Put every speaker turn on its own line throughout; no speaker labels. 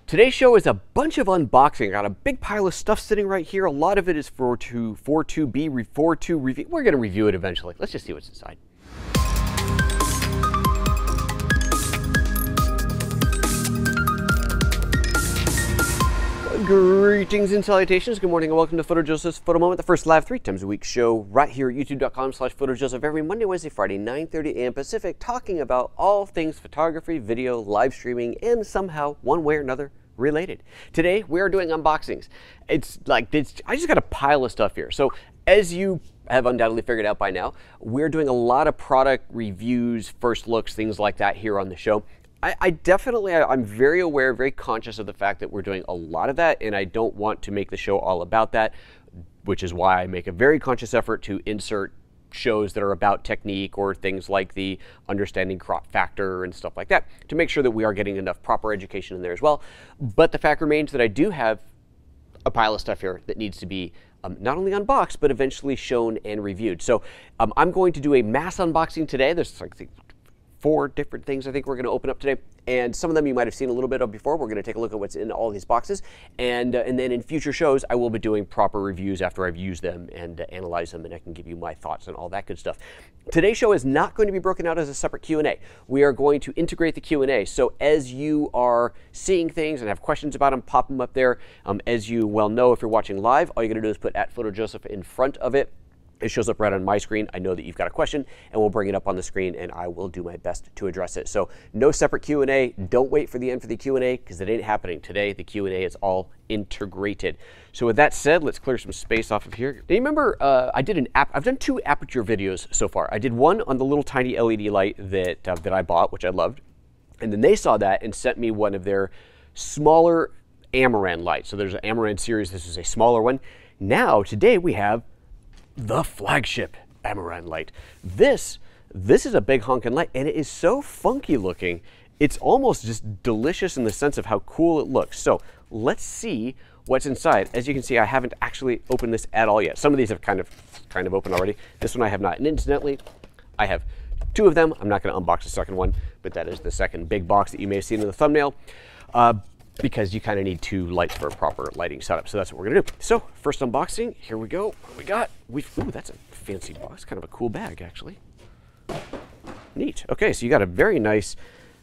Today's show is a bunch of unboxing. I got a big pile of stuff sitting right here. A lot of it is for to be review. We're going to review it eventually. Let's just see what's inside. Greetings and salutations. Good morning and welcome to PhotoJoseph's Photo Moment, the first live 3 times a week show right here at youtube.com/PhotoJoseph every Monday, Wednesday, Friday, 9:30 a.m. Pacific, talking about all things photography, video, live streaming, and somehow, one way or another, related. Today, we are doing unboxings. I just got a pile of stuff here. So, as you have undoubtedly figured out by now, we're doing a lot of product reviews, first looks, things like that here on the show. I'm very aware, very conscious of the fact that we're doing a lot of that, and I don't want to make the show all about that, which is why I make a very conscious effort to insert shows that are about technique or things like the understanding crop factor and stuff like that to make sure that we are getting enough proper education in there as well. But the fact remains that I do have a pile of stuff here that needs to be not only unboxed, but eventually shown and reviewed. So I'm going to do a mass unboxing today. There's like 4 different things I think we're going to open up today, and some of them you might have seen a little bit of before. We're going to take a look at what's in all these boxes, and then in future shows I will be doing proper reviews after I've used them and analyzed them, and I can give you my thoughts and all that good stuff. Today's show is not going to be broken out as a separate Q&A. We are going to integrate the Q&A, so as you are seeing things and have questions about them, pop them up there. As you well know, if you're watching live, all you're going to do is put @PhotoJoseph in front of it. It shows up right on my screen. I know that you've got a question, and we'll bring it up on the screen, and I will do my best to address it. So no separate Q&A. Don't wait for the end for the Q&A, because it ain't happening today. The Q&A is all integrated. So with that said, let's clear some space off of here. Now you remember I've done 2 Aputure videos so far. I did one on the little tiny LED light that I bought, which I loved, and then they saw that and sent me one of their smaller Amaran lights. So there's an Amaran series. This is a smaller one. Now today we have the flagship Amaran light. This is a big honkin' light, and it is so funky looking. It's almost just delicious in the sense of how cool it looks. So let's see what's inside. As you can see, I haven't actually opened this at all yet. Some of these have kind of opened already. This one I have not. And incidentally, I have 2 of them. I'm not going to unbox the second one, but that is the second big box that you may have seen in the thumbnail. Because you kind of need 2 lights for a proper lighting setup. So that's what we're gonna do. So first unboxing, here we go. What we got? Ooh, that's a fancy box, kind of a cool bag actually. Neat. Okay, so you got a very nice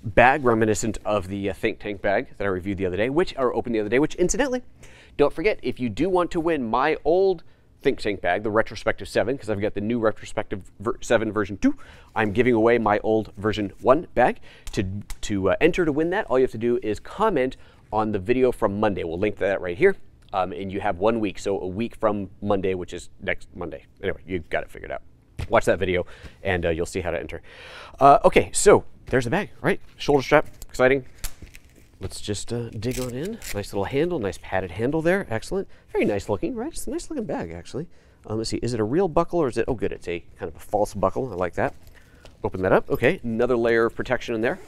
bag reminiscent of the think tank bag that I reviewed the other day, opened the other day, which incidentally, don't forget, if you do want to win my old think tank bag, the Retrospective 7, because I've got the new Retrospective 7 version 2, I'm giving away my old version 1 bag. To enter to win that, all you have to do is comment on the video from Monday. We'll link to that right here. And you have 1 week, so a week from Monday, which is next Monday. Anyway, you've got it figured out. Watch that video, and you'll see how to enter. Okay, so there's the bag, right? Shoulder strap, exciting. Let's just dig on in. Nice little handle, nice padded handle there. Excellent. Very nice looking, right? It's a nice looking bag, actually. Let's see, is it a real buckle or is it, oh good, it's a kind of a false buckle. I like that. Open that up. Okay, another layer of protection in there.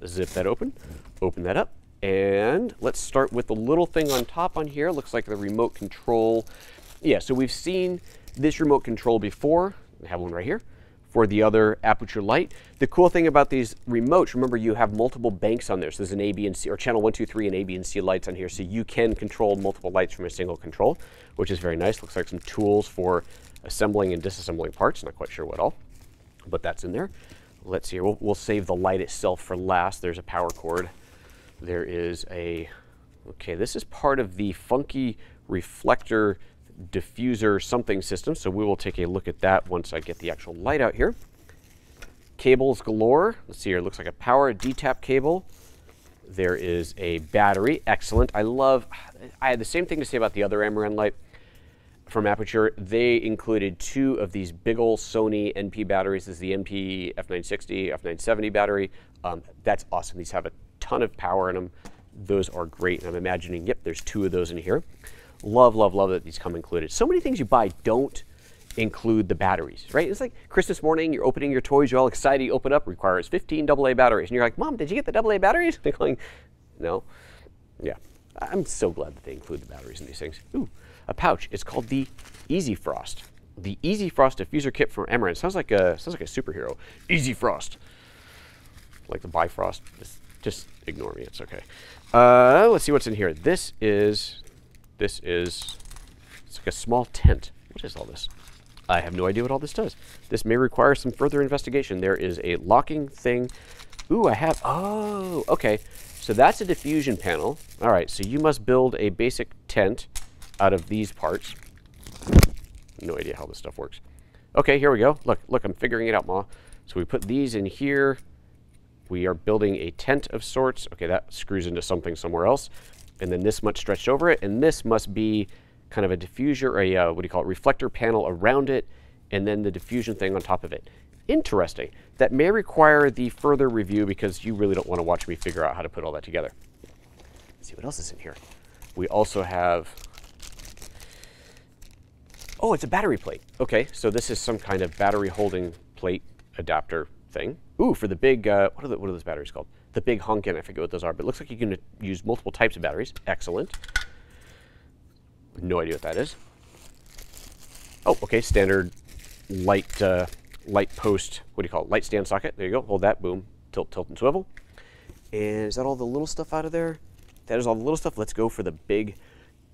Zip that open. Open that up. And let's start with the little thing on top on here. Looks like the remote control. Yeah, so we've seen this remote control before. I have one right here for the other Aputure light. The cool thing about these remotes, remember you have multiple banks on there. So there's an A, B, and C, or channel 1, 2, 3, and A, B, and C lights on here. So you can control multiple lights from a single control, which is very nice. Looks like some tools for assembling and disassembling parts. Not quite sure what all, but that's in there. Let's see here. We'll save the light itself for last. There's a power cord. There is okay, this is part of the funky reflector diffuser something system, so we will take a look at that once I get the actual light out here. Cables galore. Let's see here, it looks like a power D-tap cable. There is a battery, excellent. I had the same thing to say about the other Amaran light from Aputure. They included 2 of these big ol' Sony NP batteries. This is the NP F960, F970 battery. That's awesome. These have a ton of power in them. Those are great. And I'm imagining, yep, there's 2 of those in here. Love, love, love that these come included. So many things you buy don't include the batteries, right? It's like Christmas morning, you're opening your toys, you're all excited, you open up, requires 15 AA batteries. And you're like, Mom, did you get the AA batteries? They're going, no. Yeah, I'm so glad that they include the batteries in these things. Ooh, a pouch. It's called the Easy Frost. The Easy Frost diffuser kit from Amaran. Sounds like a superhero. Easy Frost. Like the Bifrost. Just ignore me. It's okay. Let's see what's in here. This is, it's like a small tent. What is all this? I have no idea what all this does. This may require some further investigation. There is a locking thing. Ooh, oh, okay. So that's a diffusion panel. All right, so you must build a basic tent out of these parts. No idea how this stuff works. Okay, here we go. Look, I'm figuring it out, Ma. So we put these in here. We are building a tent of sorts. Okay, that screws into something somewhere else. And then this much stretched over it. And this must be kind of a diffuser, or a, what do you call it, reflector panel around it. And then the diffusion thing on top of it. Interesting. That may require the further review because you really don't want to watch me figure out how to put all that together. Let's see what else is in here. We also have, oh, it's a battery plate. Okay, so this is some kind of battery holding plate adapter thing. Ooh, for the big, what are those batteries called? The big honkin', I forget what those are, but it looks like you can use multiple types of batteries. Excellent. No idea what that is. Oh, okay, standard light post, what do you call it? Light stand socket. There you go. Hold that, boom, tilt, and swivel. And is that all the little stuff out of there? That is all the little stuff. Let's go for the big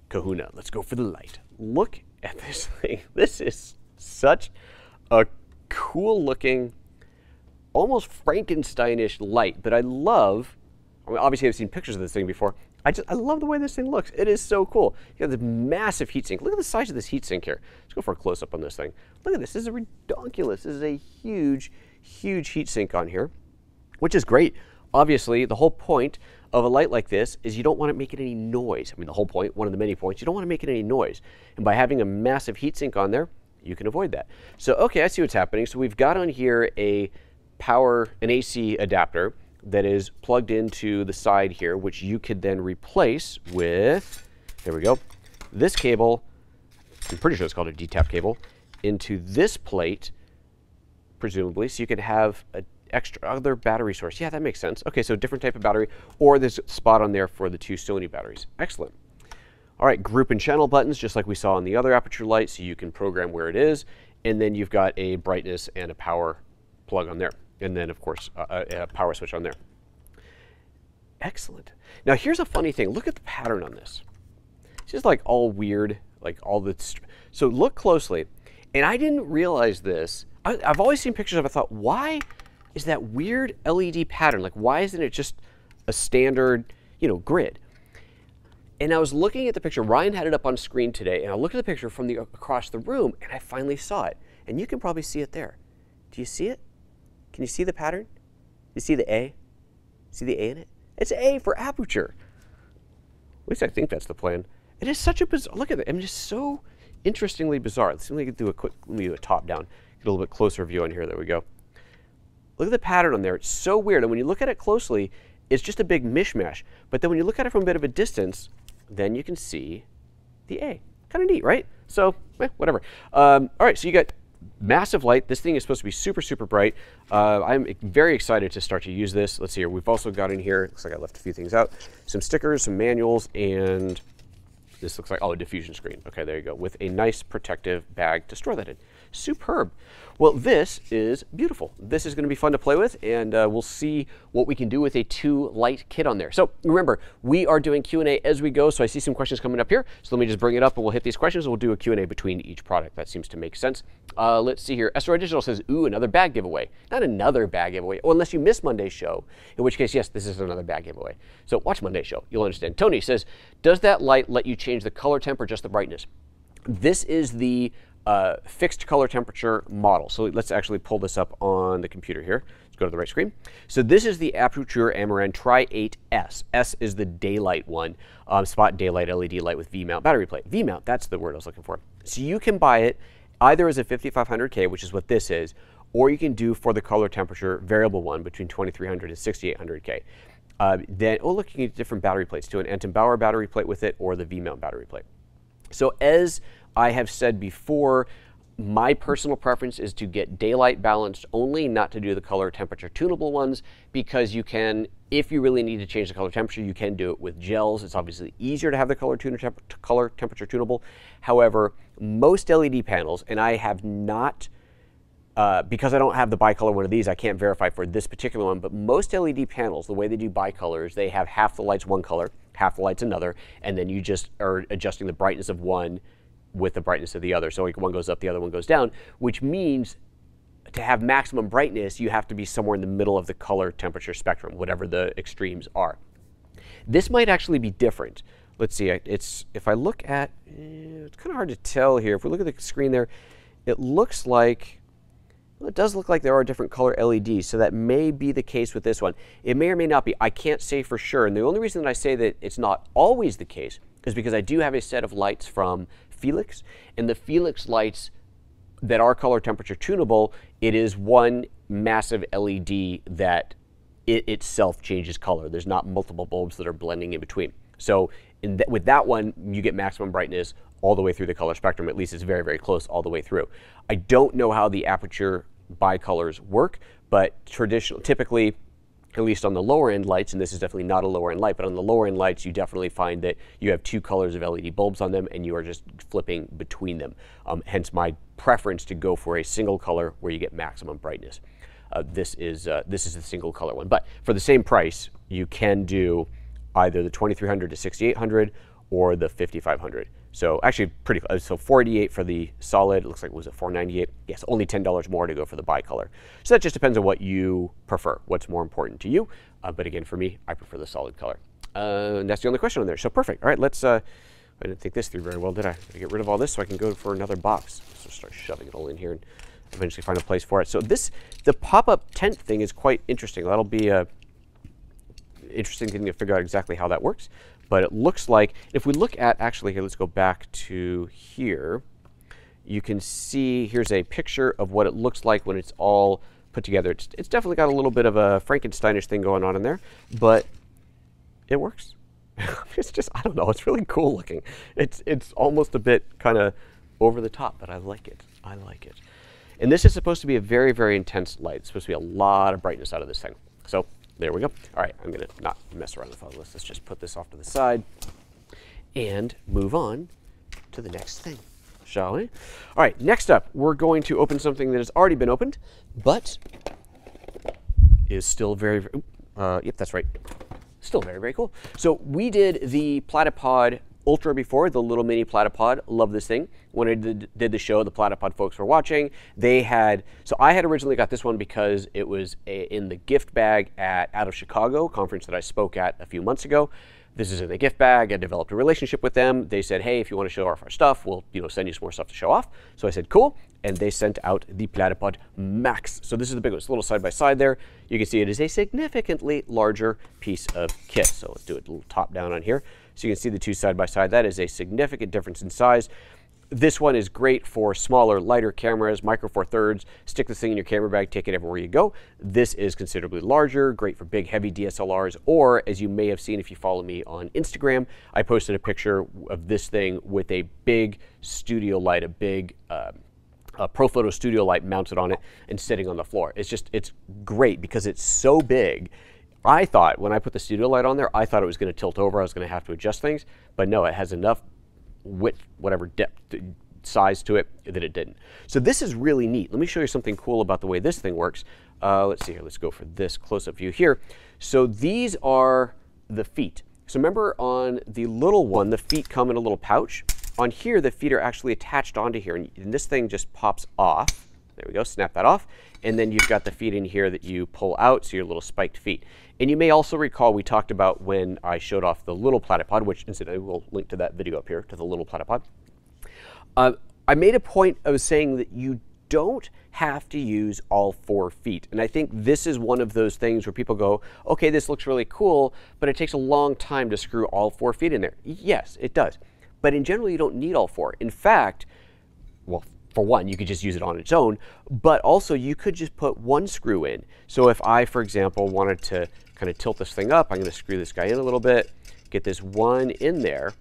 kahuna. Let's go for the light. Look at this thing. This is such a cool looking, almost Frankensteinish light that I love. I mean, obviously I've seen pictures of this thing before. I love the way this thing looks. It is so cool. You got this massive heatsink. Look at the size of this heatsink here. Let's go for a close-up on this thing. Look at this. This is ridiculous. This is a huge, huge heatsink on here, which is great. Obviously, the whole point of a light like this is you don't want it making any noise. I mean, the whole point, one of the many points, you don't want to make it any noise. And by having a massive heatsink on there, you can avoid that. So, okay, I see what's happening. So we've got on here an AC adapter that is plugged into the side here, which you could then replace with, there we go, this cable, I'm pretty sure it's called a D-tap cable, into this plate, presumably, so you could have an extra other battery source. Yeah, that makes sense. Okay, so different type of battery, or there's a spot on there for the two Sony batteries. Excellent. All right, group and channel buttons, just like we saw on the other Aputure light, so you can program where it is, and then you've got a brightness and a power plug on there. And then, of course, a power switch on there. Excellent. Now, here's a funny thing. Look at the pattern on this. It's just like all weird, like all the... So look closely. And I didn't realize this. I've always seen pictures of it. I thought, why is that weird LED pattern? Like, why isn't it just a standard, grid? And I was looking at the picture. Ryan had it up on screen today. And I looked at the picture from across the room. And I finally saw it. And you can probably see it there. Do you see it? Can you see the pattern? You see the A? See the A in it? It's A for Aputure. At least I think that's the plan. It is such a bizarre, look at it. I mean, just so interestingly bizarre. Let's see if we can do let me do a top down. Get a little bit closer view on here. There we go. Look at the pattern on there. It's so weird. And when you look at it closely, it's just a big mishmash. But then when you look at it from a bit of a distance, then you can see the A. Kind of neat, right? So, whatever. All right, so you got massive light. This thing is supposed to be super, super bright. I'm very excited to start to use this. Let's see here. We've also got in here, looks like I left a few things out, some stickers, some manuals, and this looks like, oh, a diffusion screen. Okay, there you go, with a nice protective bag to store that in. Superb. Well, this is beautiful. This is going to be fun to play with, and we'll see what we can do with a 2-light kit on there. So remember, we are doing Q&A as we go, so I see some questions coming up here. So let me just bring it up, and we'll hit these questions, and we'll do a Q&A between each product. That seems to make sense. Let's see here. SRI Digital says, ooh, another bag giveaway. Not another bag giveaway, well, unless you missed Monday's show, in which case, yes, this is another bag giveaway. So watch Monday's show. You'll understand. Tony says, does that light let you change the color temp or just the brightness? This is the fixed color temperature model. So let's actually pull this up on the computer here. Let's go to the right screen. So this is the Aputure Amaran Tri-8s. S is the daylight one, spot daylight LED light with V-mount battery plate. V-mount, that's the word I was looking for. So you can buy it either as a 5500K, which is what this is, or you can do for the color temperature variable one between 2300 and 6800K. Then, oh look, you can get different battery plates too, an Anton Bauer battery plate with it or the V-mount battery plate. So as I have said before, my personal preference is to get daylight balanced only, not to do the color temperature tunable ones, because you can, if you really need to change the color temperature, you can do it with gels. It's obviously easier to have the color temperature tunable. However, most LED panels, and I have not because I don't have the bicolor one of these, I can't verify for this particular one, but most LED panels, the way they do bicolors, they have half the lights one color, half the lights another, and then you just are adjusting the brightness of one with the brightness of the other. So like one goes up, the other one goes down, which means to have maximum brightness, you have to be somewhere in the middle of the color temperature spectrum, whatever the extremes are. This might actually be different. Let's see, if I look at, it's kind of hard to tell here. If we look at the screen there, it looks like, well, it does look like there are different color LEDs, so that may be the case with this one. It may or may not be. I can't say for sure, and the only reason that I say that it's not always the case is because I do have a set of lights from Felix, and the Felix lights that are color temperature tunable, it is one massive LED that it itself changes color. There's not multiple bulbs that are blending in between. So with that one, you get maximum brightness all the way through the color spectrum. At least it's very, very close all the way through. I don't know how the Aputure bicolors work, but typically, at least on the lower end lights, and this is definitely not a lower end light, but on the lower end lights, you definitely find that you have two colors of LED bulbs on them, and you are just flipping between them. Hence my preference to go for a single color where you get maximum brightness. This is the single color one, but for the same price, you can do either the 2300 to 6800 or the 5500. So actually pretty close. So $488 for the solid. It looks like, was it $498? Yes, only $10 more to go for the bicolor. So that just depends on what you prefer, what's more important to you. But again, for me, I prefer the solid color. And that's the only question on there. So perfect. All right, let's, I didn't think this through very well, did I? I get rid of all this so I can go for another box. So start shoving it all in here and eventually find a place for it. So the pop-up tent thing is quite interesting. That'll be a interesting thing to figure out exactly how that works. But it looks like, if we look at, actually here, let's go back to here. You can see, here's a picture of what it looks like when it's all put together. It's definitely got a little bit of a Frankensteinish thing going on in there, but it works. It's just, I don't know, it's really cool looking. It's almost a bit kind of over the top, but I like it. I like it. And this is supposed to be a very, very intense light. It's supposed to be a lot of brightness out of this thing. So there we go. All right, I'm going to not mess around with all this. Let's just put this off to the side and move on to the next thing, shall we? All right, next up, we're going to open something that has already been opened, but is still very, yep, that's right. Still very, very cool. So we did the Platypod Ultra before, the little mini Platypod. Love this thing. When I did the show, the Platypod folks were watching. They had, so I had originally got this one because it was in the gift bag at Out of Chicago conference that I spoke at a few months ago. This is in the gift bag. I developed a relationship with them. They said, hey, if you want to show off our stuff, we'll send you some more stuff to show off. So I said, cool. And they sent out the Platypod Max. So this is the big one. It's a little side by side there. You can see it is a significantly larger piece of kit. So let's do it a little top down on here. So you can see the two side by side. That is a significant difference in size. This one is great for smaller, lighter cameras, micro four thirds. Stick this thing in your camera bag, take it everywhere you go. This is considerably larger, great for big, heavy DSLRs, or as you may have seen if you follow me on Instagram, I posted a picture of this thing with a big studio light, a big ProPhoto studio light mounted on it and sitting on the floor. It's great because it's so big. I thought when I put the studio light on there, I thought it was going to tilt over. I was going to have to adjust things, but no, it has enough width, whatever depth, size to it that it didn't. So this is really neat. Let me show you something cool about the way this thing works. Let's see here. Let's go for this close-up view here. So these are the feet. So remember on the little one, the feet come in a little pouch. On here, the feet are actually attached onto here, and this thing just pops off. There we go, snap that off. And then you've got the feet in here that you pull out, so your little spiked feet. And you may also recall we talked about when I showed off the little Platypod, which incidentally we'll link to that video up here, to the little Platypod. I made a point of saying that you don't have to use all 4 feet. And I think this is one of those things where people go, okay, this looks really cool, but it takes a long time to screw all 4 feet in there. Yes, it does. But in general, you don't need all 4. In fact, well, for one, you could just use it on its own, but also you could just put 1 screw in. So if I, for example, wanted to kind of tilt this thing up, I'm going to screw this guy in a little bit, get this 1 in there,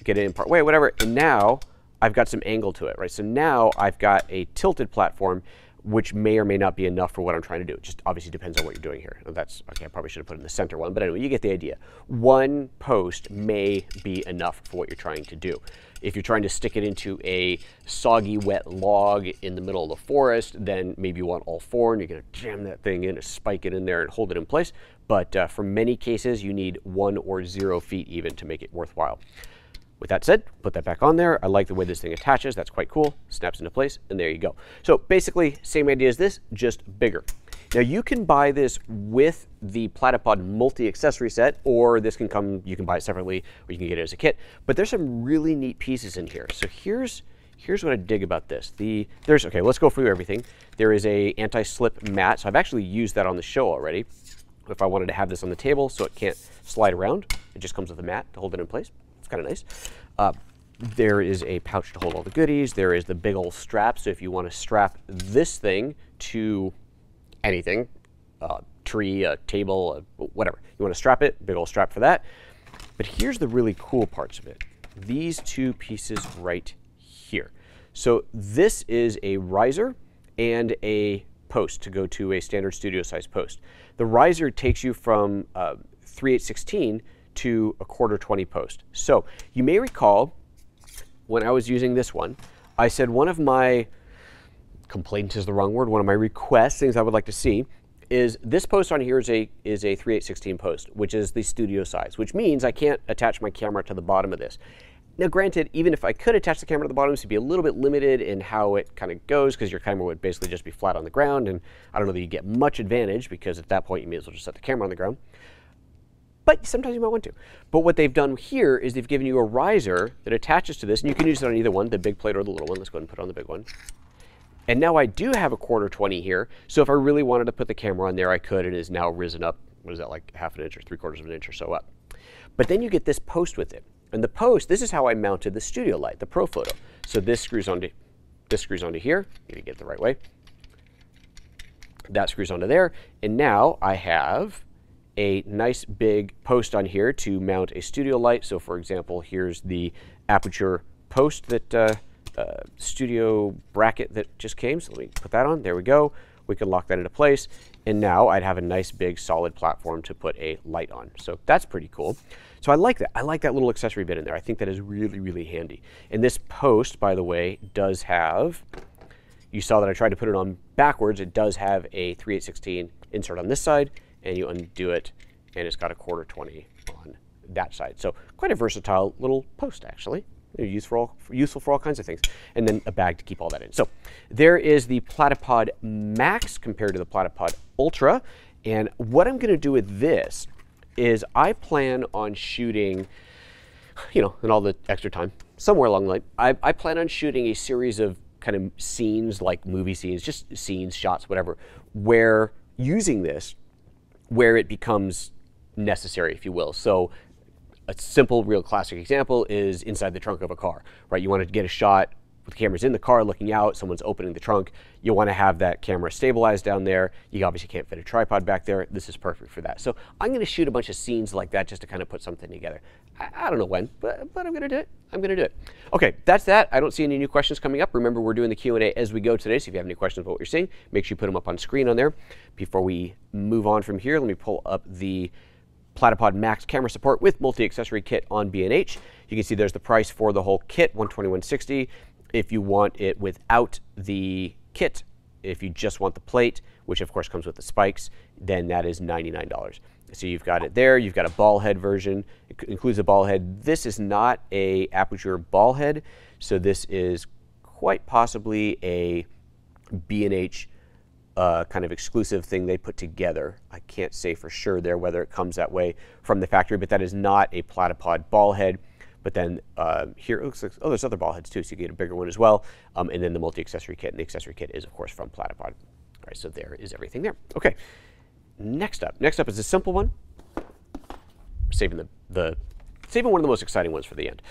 get it in part way, whatever, and now I've got some angle to it, right? So now I've got a tilted platform which may or may not be enough for what I'm trying to do. It just obviously depends on what you're doing here. That's, okay, I probably should have put in the center one, but anyway, you get the idea. One post may be enough for what you're trying to do. If you're trying to stick it into a soggy, wet log in the middle of the forest, then maybe you want all four, and you're going to jam that thing in, and spike it in there, and hold it in place. But for many cases, you need 1 or 0 feet even to make it worthwhile. With that said, put that back on there. I like the way this thing attaches. That's quite cool. Snaps into place, and there you go. So basically, same idea as this, just bigger. Now you can buy this with the Platypod multi-accessory set, or this can come, you can buy it separately, or you can get it as a kit. But there's some really neat pieces in here. So here's what I dig about this. Okay, let's go through everything. There is a anti-slip mat. So I've actually used that on the show already. If I wanted to have this on the table so it can't slide around, it just comes with a mat to hold it in place. It's kind of nice. There is a pouch to hold all the goodies. There is the big old strap. So if you want to strap this thing to anything, a tree, a table, whatever, you want to strap it, big old strap for that. But here's the really cool parts of it. These two pieces right here. So this is a riser and a post to go to a standard studio size post. The riser takes you from 3/8/16 to a 1/4-20 post. So you may recall when I was using this one, I said one of my complaints is the wrong word, one of my requests, things I would like to see, is this post on here is a 3/8/16 post, which is the studio size, which means I can't attach my camera to the bottom of this. Now granted, even if I could attach the camera to the bottom, this would be a little bit limited in how it kind of goes, because your camera would basically just be flat on the ground, and I don't know that you get much advantage, because at that point you may as well just set the camera on the ground. But sometimes you might want to. But what they've done here is they've given you a riser that attaches to this, and you can use it on either one, the big plate or the little one. Let's go ahead and put it on the big one. And now I do have a 1/4-20 here, so if I really wanted to put the camera on there, I could. It is now risen up, what is that, like 1/2 inch or 3/4 of an inch or so up. But then you get this post with it. And the post, this is how I mounted the studio light, the Pro Photo. So this screws onto here. You get it the right way. That screws onto there. And now I have a nice big post on here to mount a studio light. So for example, here's the Aputure post that studio bracket that just came. So let me put that on. There we go. We can lock that into place. And now I'd have a nice big solid platform to put a light on. So that's pretty cool. So I like that. I like that little accessory bit in there. I think that is really, really handy. And this post, by the way, does have, you saw that I tried to put it on backwards. It does have a 3/8/16 insert on this side, and you undo it, and it's got a 1/4-20 on that side. So quite a versatile little post, actually. Useful for all kinds of things. And then a bag to keep all that in. So there is the Platypod Max compared to the Platypod Ultra. And what I'm going to do with this is I plan on shooting, in all the extra time, somewhere along the line, I plan on shooting a series of kind of scenes, like movie scenes, just scenes, shots, whatever, where using this, where it becomes necessary, if you will. So a simple, real classic example is inside the trunk of a car, right? You want to get a shot with the cameras in the car looking out, someone's opening the trunk. You want to have that camera stabilized down there. You obviously can't fit a tripod back there. This is perfect for that. So I'm going to shoot a bunch of scenes like that just to kind of put something together. I don't know when, but I'm going to do it. I'm going to do it. Okay, that's that. I don't see any new questions coming up. Remember, we're doing the Q&A as we go today, so if you have any questions about what you're seeing, make sure you put them up on screen on there. Before we move on from here, let me pull up the Platypod Max camera support with multi-accessory kit on B&H. You can see there's the price for the whole kit, $121.60. If you want it without the kit, if you just want the plate, which of course comes with the spikes, then that is $99. So you've got it there. You've got a ball head version. It includes a ball head. This is not a Aputure ball head, so this is quite possibly a B&H kind of exclusive thing they put together. I can't say for sure there whether it comes that way from the factory, but that is not a Platypod ball head. But then here it looks like, oh, there's other ball heads too, so you get a bigger one as well. And then the multi-accessory kit, and the accessory kit is, of course, from Platypod. All right, so there is everything there. Okay, next up is a simple one. Saving one of the most exciting ones for the end.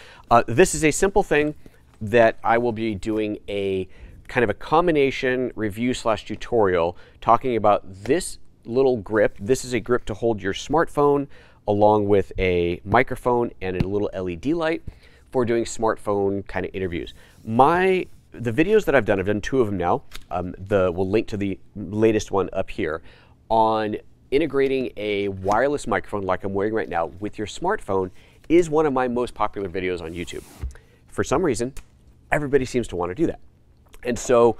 This is a simple thing that I will be doing a kind of a combination review/tutorial talking about this little grip. This is a grip to hold your smartphone along with a microphone and a little LED light for doing smartphone kind of interviews. My the videos that I've done 2 of them now. We'll link to the latest one up here on integrating a wireless microphone like I'm wearing right now with your smartphone is one of my most popular videos on YouTube. For some reason, everybody seems to want to do that. And so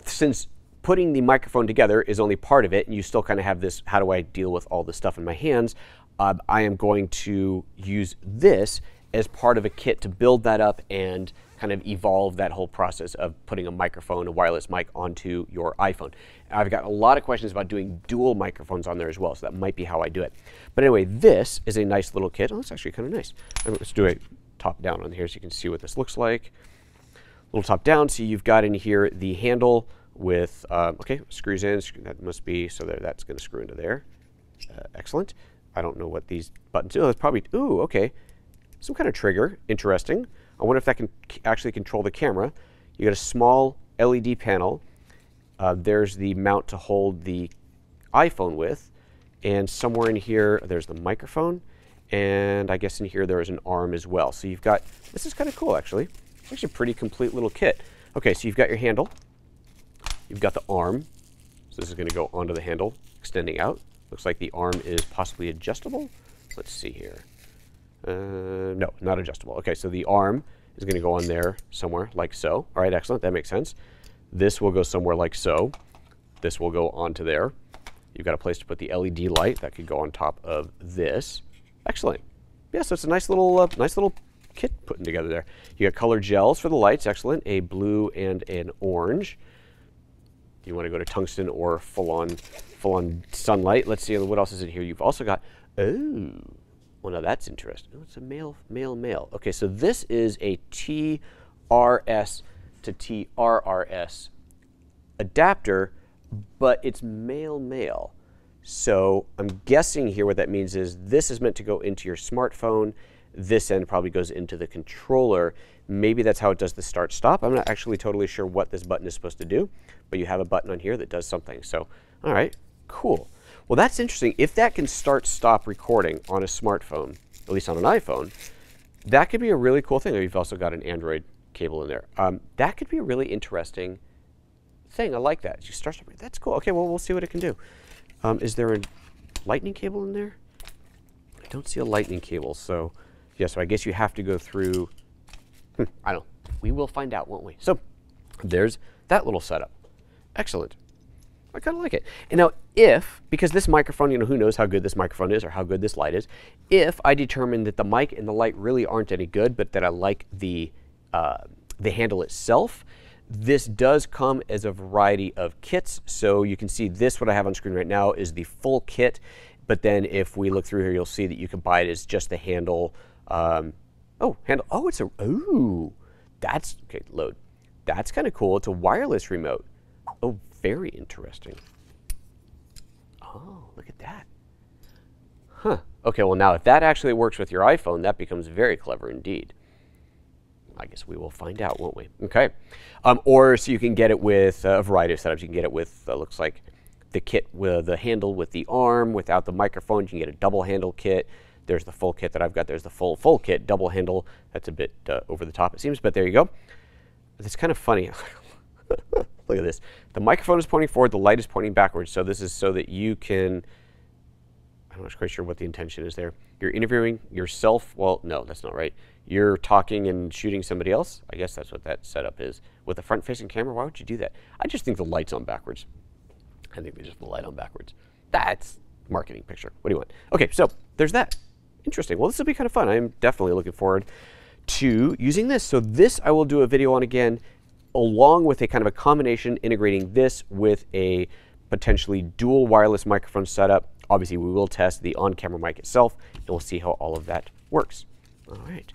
since putting the microphone together is only part of it, and you still kind of have this, how do I deal with all this stuff in my hands, I am going to use this as part of a kit to build that up and kind of evolve that whole process of putting a microphone, a wireless mic onto your iPhone. I've got a lot of questions about doing dual microphones on there as well, so that might be how I do it. But anyway, this is a nice little kit. Oh, it's actually kind of nice. Let's do a top down on here so you can see what this looks like. A little top down, so you've got in here the handle with, okay, screws in, that must be, so that's going to screw into there. Excellent. I don't know what these buttons do. It's probably, ooh, okay. Some kind of trigger, interesting. I wonder if that can actually control the camera. You got a small LED panel. There's the mount to hold the iPhone with. And somewhere in here, there's the microphone. And I guess in here, there is an arm as well. So you've got, this is kind of cool, actually. It's actually a pretty complete little kit. Okay, so you've got your handle. You've got the arm. So this is going to go onto the handle, extending out. Looks like the arm is possibly adjustable. Let's see here. No, not adjustable. Okay, so the arm is going to go on there somewhere like so. All right, excellent. That makes sense. This will go somewhere like so. This will go onto there. You've got a place to put the LED light that could go on top of this. Excellent. Yeah, so it's a nice little kit putting together there. You got colored gels for the lights. Excellent. A blue and an orange. You want to go to tungsten or full-on sunlight. Let's see what else is in here. You've also got, oh, well, now that's interesting. Oh, it's a male. Okay, so this is a TRS to TRRS adapter, but it's male. So I'm guessing here what that means is this is meant to go into your smartphone. This end probably goes into the controller. Maybe that's how it does the start-stop. I'm not actually totally sure what this button is supposed to do, but you have a button on here that does something. So, all right, cool. Well, that's interesting. If that can start-stop recording on a smartphone, at least on an iPhone, that could be a really cool thing. You've also got an Android cable in there. That could be a really interesting thing. I like that. You start. That's cool. Okay, well, we'll see what it can do. Is there a lightning cable in there? I don't see a lightning cable. So, yeah, so I guess you have to go through. I don't know. We will find out, won't we? So, there's that little setup. Excellent. I kind of like it. And now because this microphone, you know, who knows how good this microphone is or how good this light is, if I determine that the mic and the light really aren't any good, but that I like the handle itself, this does come as a variety of kits. So you can see this, what I have on screen right now, is the full kit. But then if we look through here, you'll see that you can buy it as just the handle. Handle. Oh, it's that's, okay, load. That's kind of cool. It's a wireless remote. Oh, very interesting. Oh, look at that. Huh. Okay, well now if that actually works with your iPhone, that becomes very clever indeed. I guess we will find out, won't we? Okay. Or so you can get it with a variety of setups. You can get it with, looks like the kit with the handle with the arm without the microphone. You can get a double handle kit. There's the full kit that I've got. There's the full kit, double handle. That's a bit over the top, it seems, but there you go. It's kind of funny. Look at this. The microphone is pointing forward. The light is pointing backwards. So this is so that you can, I'm not quite sure what the intention is there. You're interviewing yourself. Well, no, that's not right. You're talking and shooting somebody else. I guess that's what that setup is. With a front-facing camera, why would you do that? I just think the light's on backwards. I think they just put the light on backwards. That's marketing picture. What do you want? Okay, so there's that. Interesting. Well, this will be kind of fun. I'm definitely looking forward to using this. So this I will do a video on again, along with a kind of a combination integrating this with a potentially dual wireless microphone setup. Obviously, we will test the on-camera mic itself, and we'll see how all of that works. All right,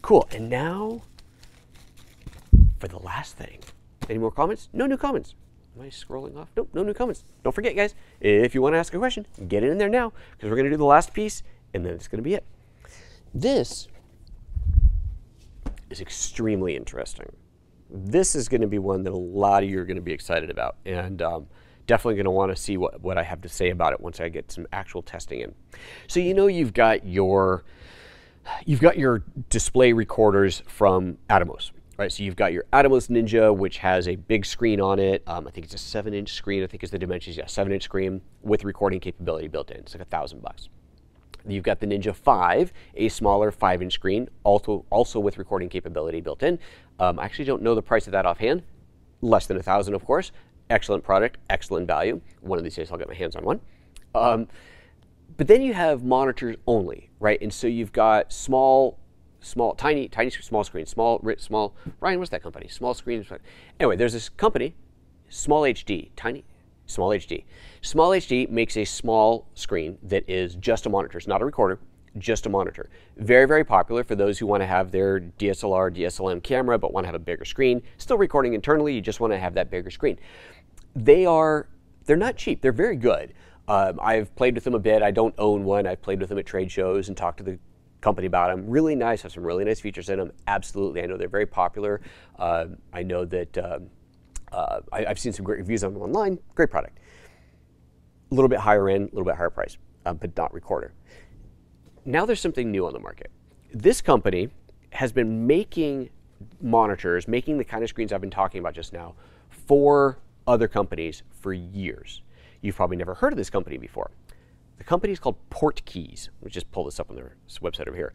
cool. And now for the last thing. Any more comments? No new comments. Am I scrolling off? Nope, no new comments. Don't forget, guys, if you want to ask a question, get it in there now, because we're going to do the last piece, and then it's going to be it. This is extremely interesting. This is going to be one that a lot of you are going to be excited about, and definitely going to want to see what I have to say about it once I get some actual testing in. So you know you've got your display recorders from Atomos, right? So you've got your Atomos Ninja, which has a big screen on it. I think it's a 7-inch screen. I think is the dimensions. Yeah, 7-inch screen with recording capability built in. It's like $1,000. You've got the Ninja 5, a smaller 5-inch screen, also with recording capability built in. I actually don't know the price of that offhand. Less than $1,000, of course. Excellent product, excellent value. One of these days I'll get my hands on one. But then you have monitors only, right? And so you've got small screen, small. Ryan, what's that company? Small screen. Anyway, there's this company, Small HD, Small HD. Small HD makes a small screen that is just a monitor. It's not a recorder, just a monitor. Very, very popular for those who want to have their DSLR, DSLM camera, but want to have a bigger screen. Still recording internally, you just want to have that bigger screen. They're not cheap. They're very good. I've played with them a bit. I don't own one. I've played with them at trade shows and talked to the company about them. Really nice, have some really nice features in them. Absolutely, I know they're very popular. I know that I've seen some great reviews on them online. Great product. A little bit higher end, a little bit higher price, but not recorder. Now there's something new on the market. This company has been making monitors, making the kind of screens I've been talking about just now for other companies for years. You've probably never heard of this company before. The company is called PortKeys. Let me just pull this up on their website over here.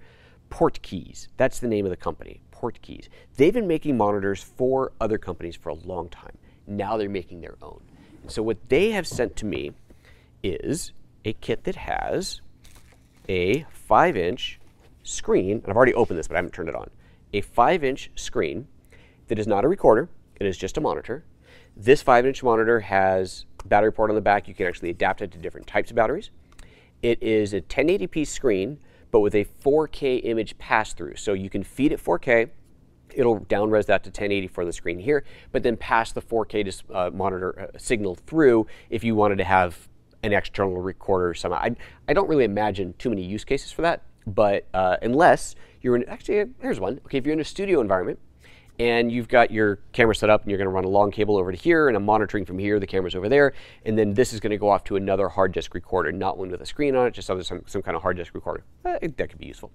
PortKeys, that's the name of the company, PortKeys. They've been making monitors for other companies for a long time. Now they're making their own. And so what they have sent to me is a kit that has a 5-inch screen, and I've already opened this, but I haven't turned it on. A 5-inch screen that is not a recorder, it is just a monitor. This 5-inch monitor has a battery port on the back. You can actually adapt it to different types of batteries. It is a 1080p screen, but with a 4K image pass-through. So you can feed it 4K, it'll down-res that to 1080 for the screen here, but then pass the 4K monitor signal through if you wanted to have an external recorder somehow. I don't really imagine too many use cases for that, but unless you're in, actually, here's one. Okay, if you're in a studio environment and you've got your camera set up and you're going to run a long cable over to here and I'm monitoring from here, the camera's over there, and then this is going to go off to another hard disk recorder, not one with a screen on it, just some kind of hard disk recorder. That could be useful.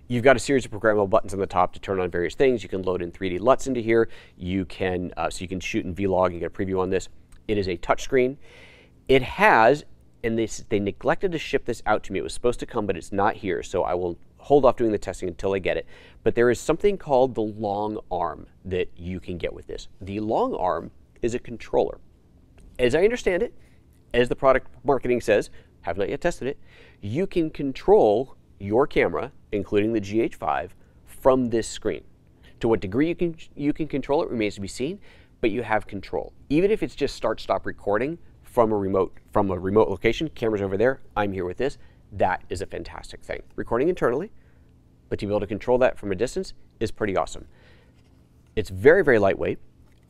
You've got a series of programmable buttons on the top to turn on various things. You can load in 3D LUTs into here. You can, so you can shoot in vlog and get a preview on this. It is a touchscreen. It has, and they neglected to ship this out to me. It was supposed to come, but it's not here, so I will hold off doing the testing until I get it. But there is something called the long arm that you can get with this. The long arm is a controller. As I understand it, as the product marketing says, have not yet tested it, you can control your camera, including the GH5, from this screen. To what degree you can control it remains to be seen, but you have control. Even if it's just start-stop recording from a remote location, camera's over there, I'm here with this, that is a fantastic thing. Recording internally, but to be able to control that from a distance is pretty awesome. It's very, very lightweight.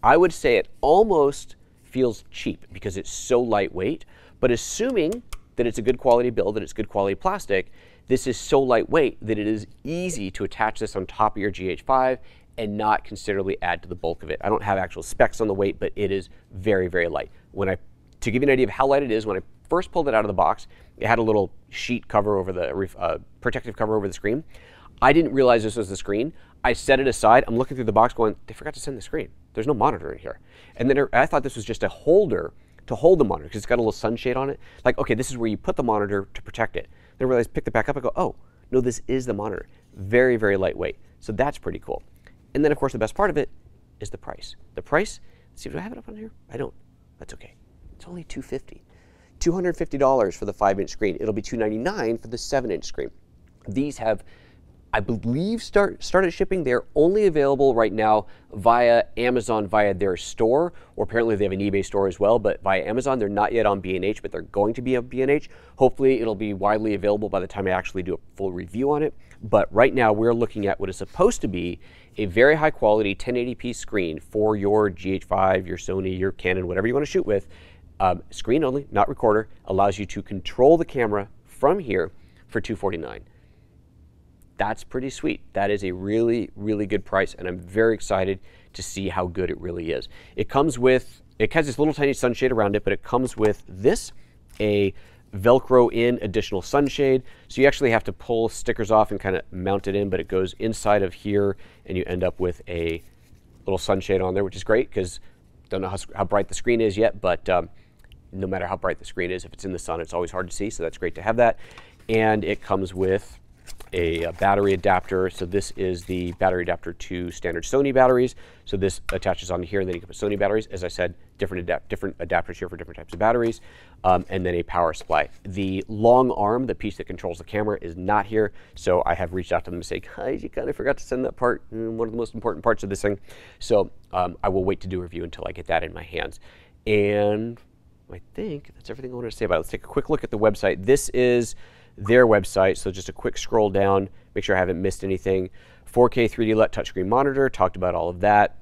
I would say it almost feels cheap because it's so lightweight, but assuming that it's a good quality build, that it's good quality plastic, this is so lightweight that it is easy to attach this on top of your GH5 and not considerably add to the bulk of it. I don't have actual specs on the weight, but it is very, very light. To give you an idea of how light it is, when I first pulled it out of the box, it had a little sheet cover over the, protective cover over the screen. I didn't realize this was the screen. I set it aside. I'm looking through the box going, they forgot to send the screen. There's no monitor in here. And then I thought this was just a holder to hold the monitor because it's got a little sunshade on it. Like, okay, this is where you put the monitor to protect it. Then I realized, picked it back up and go, oh, no, this is the monitor. Very, very lightweight. So that's pretty cool. And then, of course, the best part of it is the price. The price, let's see, do I have it up on here? I don't. That's okay. It's only $250. $250 for the 5-inch screen. It'll be $299 for the 7-inch screen. These have, I believe, started shipping. They're only available right now via Amazon, via their store, or apparently they have an eBay store as well, but via Amazon. They're not yet on B&H, but they're going to be on B&H. Hopefully it'll be widely available by the time I actually do a full review on it. But right now we're looking at what is supposed to be a very high quality 1080p screen for your GH5, your Sony, your Canon, whatever you want to shoot with. Screen only, not recorder, allows you to control the camera from here for $249. That's pretty sweet. That is a really, really good price, and I'm very excited to see how good it really is. It comes with, it has this little tiny sunshade around it, but it comes with this, a Velcro in additional sunshade. So you actually have to pull stickers off and kind of mount it in, but it goes inside of here, and you end up with a little sunshade on there, which is great because don't know how bright the screen is yet, but no matter how bright the screen is, if it's in the sun, it's always hard to see, so that's great to have that. And it comes with a battery adapter. So this is the battery adapter to standard Sony batteries. So this attaches onto here, and then you can put Sony batteries. As I said, different adapters here for different types of batteries, and then a power supply. The long arm, the piece that controls the camera, is not here. So I have reached out to them to say, guys, you kind of forgot to send that part, one of the most important parts of this thing. So I will wait to do a review until I get that in my hands. And I think that's everything I wanted to say about it. Let's take a quick look at the website. This is their website, so just a quick scroll down, make sure I haven't missed anything. 4K 3D LUT touchscreen monitor, talked about all of that.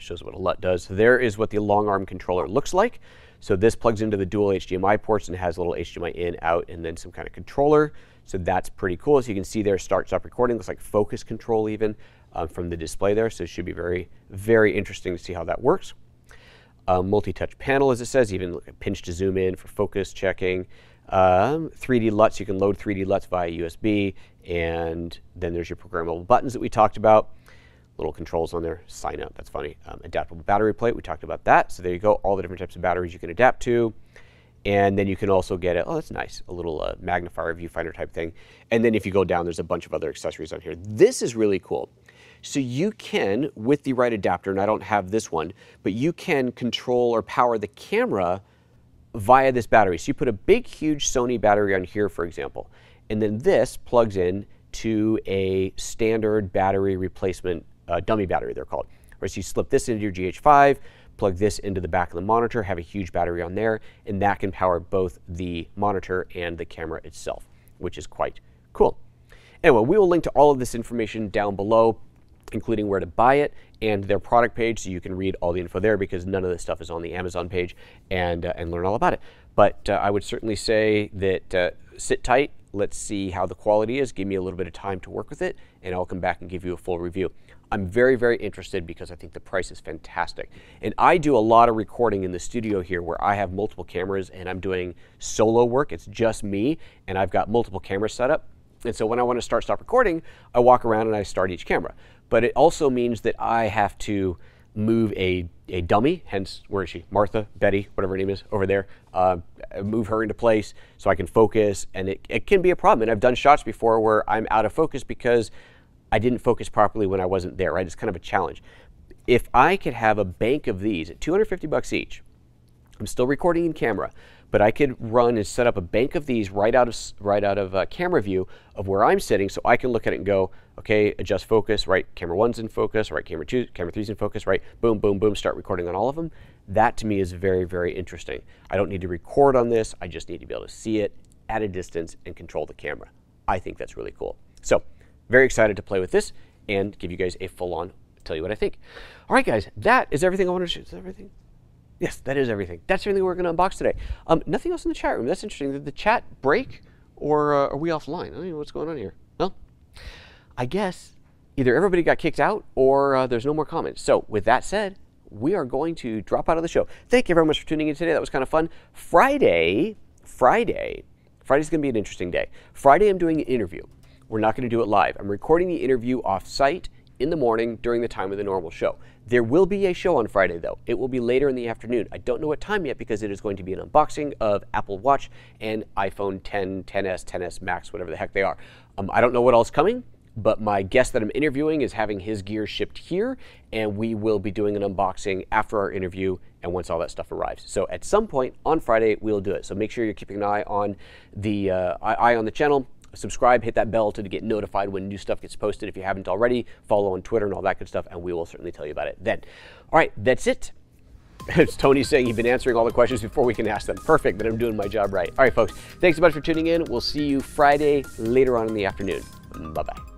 Shows what a LUT does. So there is what the long arm controller looks like. So this plugs into the dual HDMI ports and has a little HDMI in, out, and then some kind of controller. So that's pretty cool. As you can see there, start, stop recording, looks like focus control even from the display there. So it should be very, very interesting to see how that works. Multi-touch panel, as it says, even pinch to zoom in for focus checking. 3D LUTs, you can load 3D LUTs via USB, and then there's your programmable buttons that we talked about. Little controls on there, sign out, that's funny. Adaptable battery plate, we talked about that. So there you go, all the different types of batteries you can adapt to. And then you can also get oh, that's nice, a little magnifier, viewfinder type thing. And then if you go down, there's a bunch of other accessories on here. This is really cool. So you can, with the right adapter, and I don't have this one, but you can control or power the camera via this battery. So you put a big, huge Sony battery on here, for example, and then this plugs in to a standard battery replacement dummy battery, they're called. Or so you slip this into your GH5, plug this into the back of the monitor, have a huge battery on there, and that can power both the monitor and the camera itself, which is quite cool. Anyway, we will link to all of this information down below, including where to buy it and their product page, so you can read all the info there, because none of this stuff is on the Amazon page, and learn all about it. But I would certainly say that sit tight, let's see how the quality is, give me a little bit of time to work with it, and I'll come back and give you a full review. I'm very, very interested because I think the price is fantastic. And I do a lot of recording in the studio here where I have multiple cameras and I'm doing solo work. It's just me, and I've got multiple cameras set up. And so when I want to stop recording, I walk around and I start each camera. But it also means that I have to move a dummy, hence, where is she? Martha, Betty, whatever her name is, over there. Move her into place so I can focus, and it can be a problem. And I've done shots before where I'm out of focus because I didn't focus properly when I wasn't there, right? It's kind of a challenge. If I could have a bank of these at $250 each, I'm still recording in camera, but I could run and set up a bank of these right out of camera view of where I'm sitting, so I can look at it and go, okay, adjust focus, right, camera 1's in focus, right, camera 3's in focus, right, boom, boom, boom, start recording on all of them. That to me is very, very interesting. I don't need to record on this, I just need to be able to see it at a distance and control the camera. I think that's really cool. So, very excited to play with this and give you guys a full-on tell you what I think. All right, guys, that is everything I wanted to show. Is that everything? Yes, that is everything. That's everything we're going to unbox today. Nothing else in the chat room. That's interesting. Did the chat break, or are we offline? I don't know what's going on here. Well, I guess either everybody got kicked out or there's no more comments. So with that said, we are going to drop out of the show. Thank you very much for tuning in today. That was kind of fun. Friday's going to be an interesting day. Friday, I'm doing an interview. We're not going to do it live. I'm recording the interview off-site in the morning during the time of the normal show. There will be a show on Friday, though. It will be later in the afternoon. I don't know what time yet because it is going to be an unboxing of Apple Watch and iPhone 10, 10s, 10s Max, whatever the heck they are. I don't know what else is coming, but my guest that I'm interviewing is having his gear shipped here, and we will be doing an unboxing after our interview and once all that stuff arrives. So at some point on Friday, we'll do it. So make sure you're keeping an eye on the channel. Subscribe, hit that bell to get notified when new stuff gets posted. If you haven't already, follow on Twitter and all that good stuff, and we will certainly tell you about it then. All right, that's it. It's Tony saying he's been answering all the questions before we can ask them. Perfect, that I'm doing my job right. All right, folks, thanks so much for tuning in. We'll see you Friday later on in the afternoon. Bye-bye.